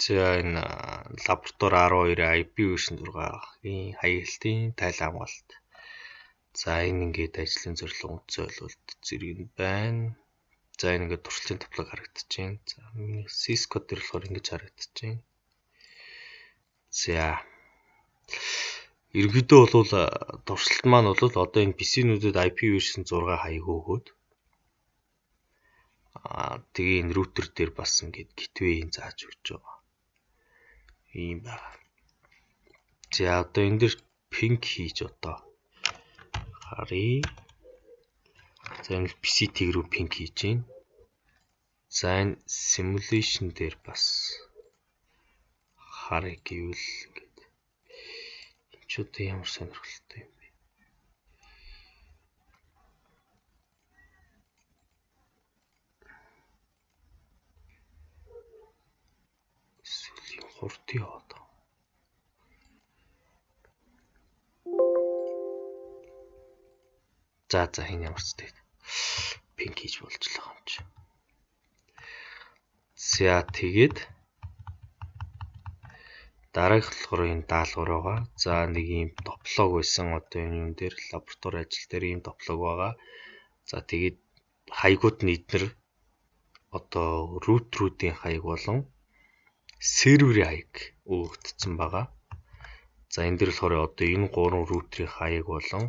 За энэ лаборатори 12 IP version 6-ийн хаягдлын тайл хамгаалалт. За энэ ингээд ажлын зорилго үндсэн ойлголт зэрэг нь байна. За энэ ингээд туршилтын тавлаг харагдаж байна. За миний Cisco дээр болохоор ингэж харагдаж байна. За ерөнхийдөө бол туршилт маань бол одоо энэ PC-нүүдэд IP version 6 хаяг өгөөд тэгээ энэ роутер дээр бас ингээд gateway-ийг зааж өгч байгаа. Ийм байна. За одоо энэ дээр ping хийж одоо харъя. За энэ PC-ийг рүү ping хийж байна. За энэ simulation дээр бас харъя гэвэл ингээд энэ ч одоо ямар сонирхолтой юм бэ? Эсвэл хурд яваад. За энэ ямар ч тийм ping хийж болж л байгаа юм чи. За тэгээд дараагийнх болохоор энэ даалгавар байгаа. За нэг ийм топлог байсан одоо энэ юм дээр лаборатори ажил дээр ийм топлог байгаа. За тэгээд хаягууд нь эднэр одоо рутруудын хаяг болон серверийн хаяг өгөгдсөн байгаа. За энэ дээр болохоор одоо энэ 3 рутрийн хаяг болон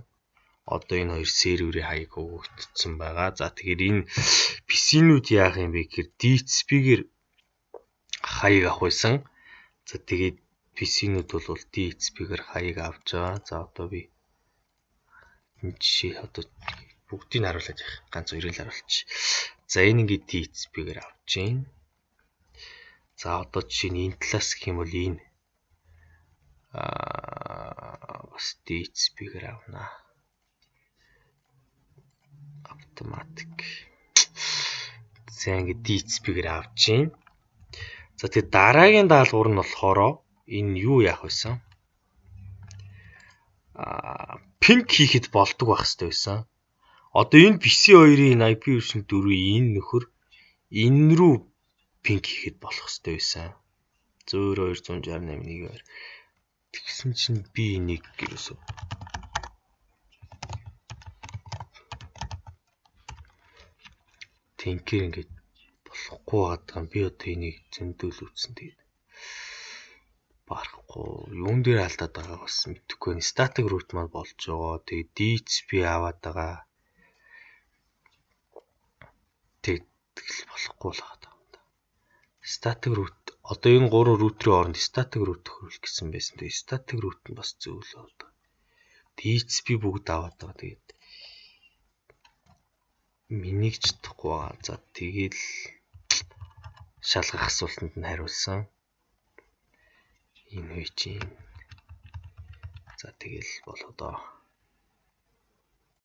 одоо энэ 2 серверийн хаяг өгөгдсөн байгаа. За тэгэхээр энэ PC-нүүд яах юм бэ гэхээр DHCP-гээр хаяг авах байсан. За тэгээд PC-нүүд бол DHCP-гээр хаяг авч байгаа. За одоо би энэ жишээ одоо бүгдийг харуулж явах. Ганц хоёрыг л харуулчих. За энэ ингээд DHCP-гээр авч байна. За одоо жишээ нь энэ талаас гэх юм бол энэ бас DHCP-гээр авнаа. Automatic. За ингээд DHCP-гээр авч байна. За тэгээд дараагийн даалгавар нь болохоор энэ юу яах вэ? Ping хийхэд болдог байх хэрэгтэй байсан. Одоо энэ PC2-ийн IP version 4-ийн энэ нөхөр энэ рүү ping хийхэд болох хэрэгтэй байсан. 0.268.1-ээр тэгсэн чинь би энийг гэрээсөө тэнкэр ингээд болохгүй байгаа. Би одоо энийг зөндөөл үтсэн тэгээд барахгүй. Юун дээр алдаад байгаа бас мэдэхгүй байна. Static root маань болж байгаа. Тэгээд DHCP аваад байгаа. Тэгээд болохгүй л байгаа юм да. Static root одоо энэ 3 рутрийн хооронд static root хөрвөл гэсэн байсан. Тэгээд static root нь бас зөв л байна. DHCP бүгд аваад байгаа. Тэгээд минийг ч чадахгүй байгаа. За тэгээд шалгах асуултанд нь хариулсан. Энэ үе чинь. За тэгэл бол одоо